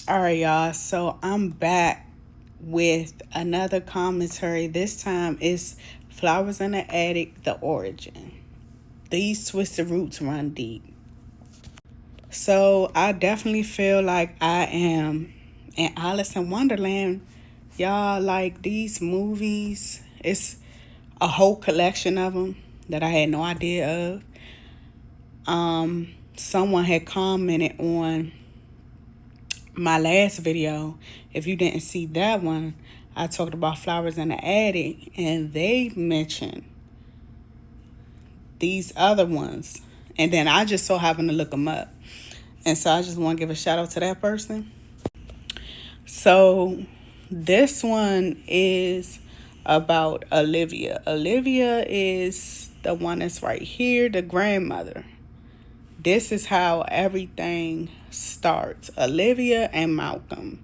All right, y'all. So I'm back with another commentary. This time it's Flowers in the Attic, the origin. These twisted roots run deep. So I definitely feel like I am in Alice in Wonderland. Y'all, like these movies, it's a whole collection of them that I had no idea of. Someone had commented on my last video. If you didn't see that one, I talked about Flowers in the Attic, and they mentioned these other ones. And then I just so happened to look them up. And so I just want to give a shout out to that person. So this one is about Olivia. Olivia is the one that's right here, the grandmother. This is how everything starts. Olivia and Malcolm.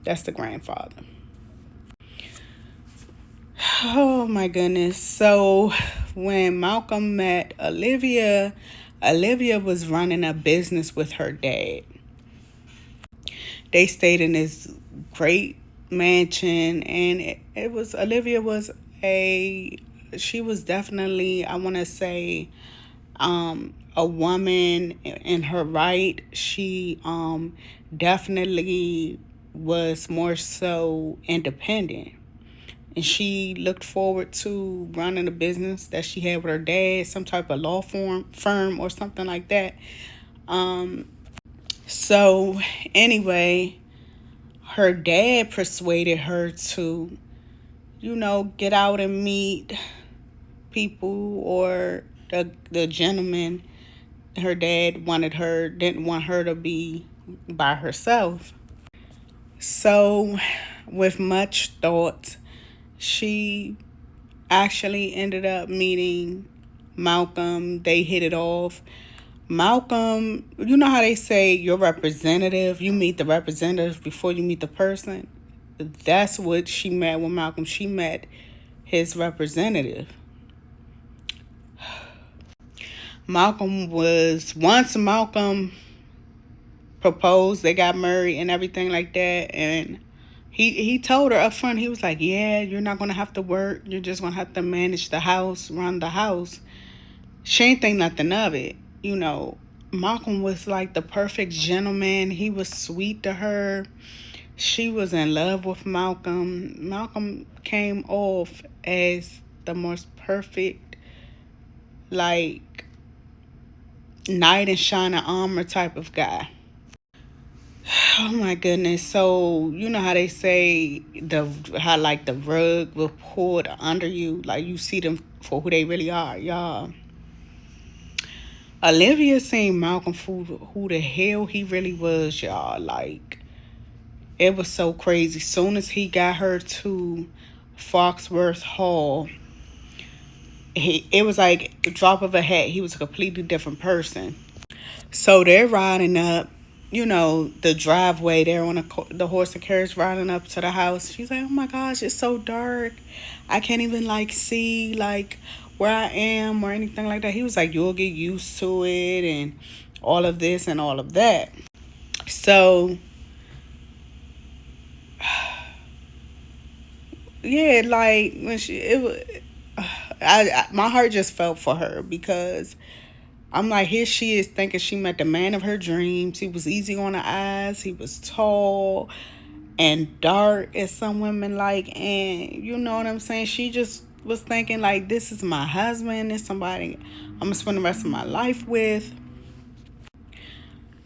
That's the grandfather. Oh my goodness. So when Malcolm met Olivia, Olivia was running a business with her dad. They stayed in this great mansion, and it was Olivia was she was definitely, I want to say, a woman in her right. She definitely was more so independent, and she looked forward to running a business that she had with her dad, some type of law firm or something like that. So anyway, her dad persuaded her to, get out and meet people, or the gentleman. Her dad didn't want her to be by herself. So with much thought, she actually ended up meeting Malcolm. They hit it off. Malcolm, you know how they say your representative, you meet the representative before you meet the person? That's what she met with Malcolm. She met his representative. Once Malcolm proposed, they got married and everything like that, and he told her up front, he was like, yeah, you're not going to have to work. You're just going to have to manage the house, run the house. She ain't think nothing of it. Malcolm was like the perfect gentleman. He was sweet to her. She was in love with Malcolm. Malcolm came off as the most perfect, like, knight in shining armor type of guy. Oh my goodness. So you know how they say how like the rug will pull under you, like you see them for who they really are, y'all. Olivia seen Malcolm for who the hell he really was, y'all. Like, it was so crazy. Soon as he got her to Foxworth Hall, it was like the drop of a hat. He was a completely different person. So they're riding up, the driveway. They're on the horse and carriage riding up to the house. She's like, oh my gosh, it's so dark. I can't even like see like where I am or anything like that. He was like, you'll get used to it and all of this and all of that. So yeah, like when it was, my heart just felt for her, because I'm like, here she is thinking she met the man of her dreams. He was easy on the eyes. He was tall and dark, as some women like. And you know what I'm saying? She just was thinking, like, this is my husband. It's somebody I'm going to spend the rest of my life with.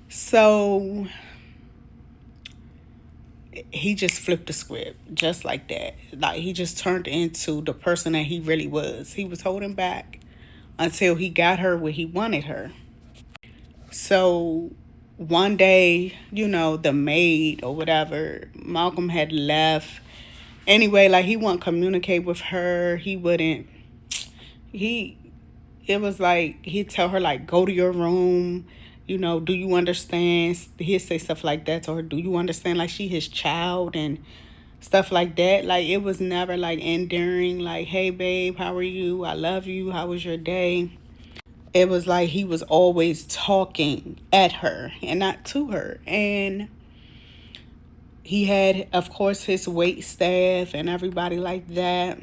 So he just flipped the script just like that. Like, he just turned into the person that he really was. He was holding back until he got her where he wanted her. So one day, the maid or whatever, Malcolm had left. Anyway, like, he wouldn't communicate with her. He wouldn't, it was like, he'd tell her, like, go to your room. Do you understand? He'd say stuff like that to her. Do you understand? Like, she his child and stuff like that. Like, it was never like endearing, like, hey babe, how are you? I love you. How was your day? It was like he was always talking at her and not to her. And He had, of course, his wait staff and everybody like that.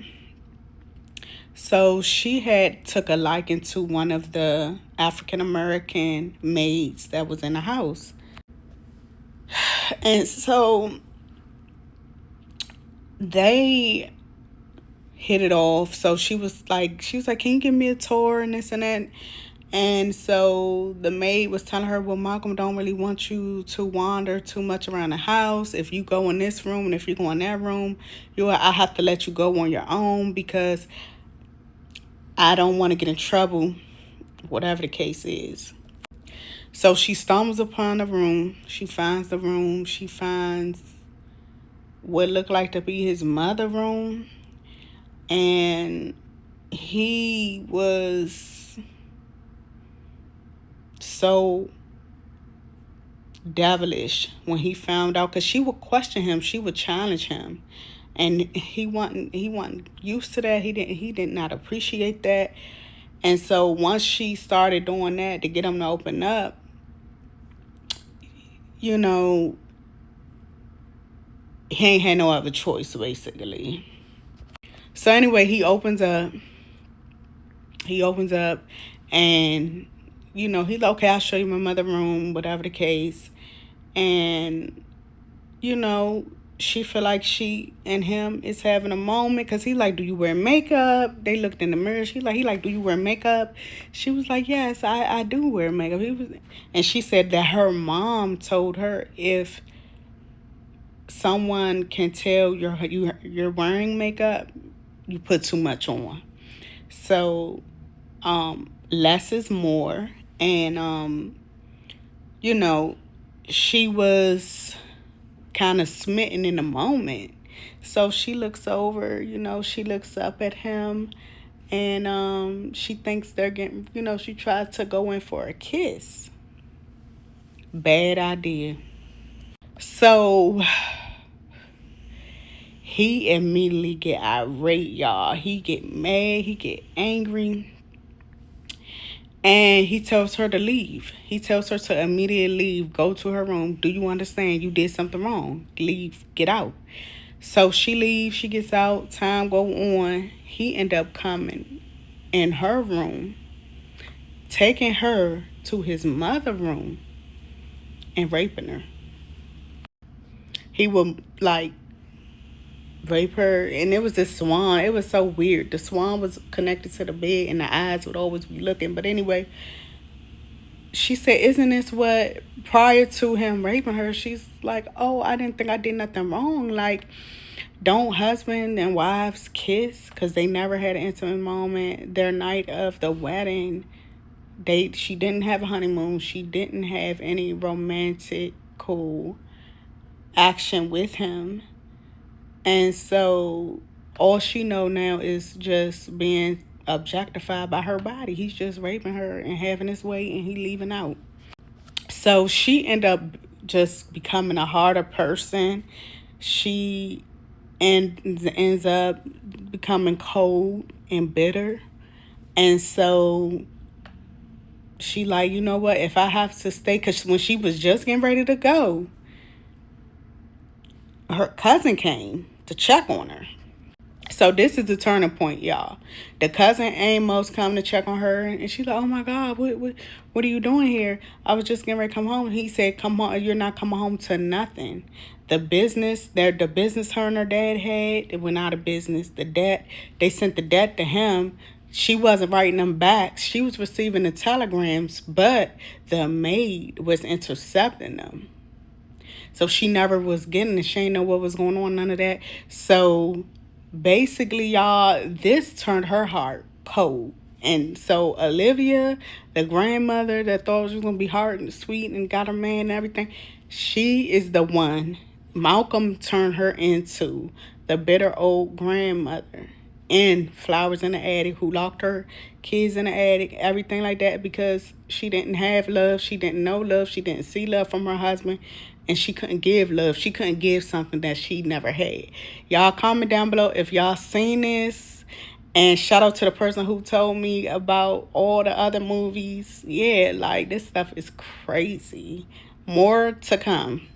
So she had took a liking to one of the African American maids that was in the house. And so they hit it off. So she was like, can you give me a tour and this and that? And so the maid was telling her, well, Malcolm don't really want you to wander too much around the house. If you go in this room and if you go in that room, I have to let you go on your own because I don't want to get in trouble, whatever the case is. So she stumbles upon the room. She finds the room. She finds what looked like to be his mother room. And he was so devilish when he found out, because she would question him, she would challenge him, and he wasn't used to that. He did not appreciate that. And so once she started doing that to get him to open up, you know, he ain't had no other choice basically. So anyway, he opens up and he's like, okay, I'll show you my mother room, whatever the case. And you know, she feel like she and him is having a moment, because he like, do you wear makeup? They looked in the mirror. He like, do you wear makeup? She was like, yes, I do wear makeup. And she said that her mom told her, if someone can tell you're wearing makeup, you put too much on. So less is more. And you know, she was kind of smitten in the moment. So she looks over, she looks up at him, and she thinks they're getting, she tries to go in for a kiss. Bad idea. So he immediately get irate, y'all. He get mad, he get angry, and he tells her to leave. He tells her to immediately leave, go to her room. Do you understand? You did something wrong. Leave, get out. So she leaves, she gets out, time go on. He end up coming in her room, taking her to his mother room and raping her. He would like rape her, and it was this swan. It was so weird. The swan was connected to the bed and the eyes would always be looking. But anyway, she said, isn't this what, prior to him raping her, she's like, oh, I didn't think I did nothing wrong. Like, don't husband and wives kiss? Because they never had an intimate moment. Their night of the wedding, she didn't have a honeymoon. She didn't have any romantic, cool action with him. And so all she know now is just being objectified by her body. He's just raping her and having his way, and he leaving out. So she ended up just becoming a harder person. She ends up becoming cold and bitter. And so she like, you know what, if I have to stay, because when she was just getting ready to go, her cousin came to check on her. So this is the turning point, y'all. The cousin Amos come to check on her, and she's like, oh my God, what are you doing here? I was just getting ready to come home. He said, come on, you're not coming home to nothing. The business her and her dad had, it went out of business. They sent the debt to him. She wasn't writing them back. She was receiving the telegrams, but the maid was intercepting them. So she never was getting it. She ain't know what was going on, none of that. So basically, y'all, this turned her heart cold. And so Olivia, the grandmother that thought she was going to be hard and sweet and got her man and everything, she is the one. Malcolm turned her into the bitter old grandmother in Flowers in the Attic, who locked her kids in the attic, everything like that, because she didn't have love. She didn't know love. She didn't see love from her husband. And she couldn't give love. She couldn't give something that she never had. Y'all comment down below if y'all seen this. And shout out to the person who told me about all the other movies. Yeah, like, this stuff is crazy. More to come.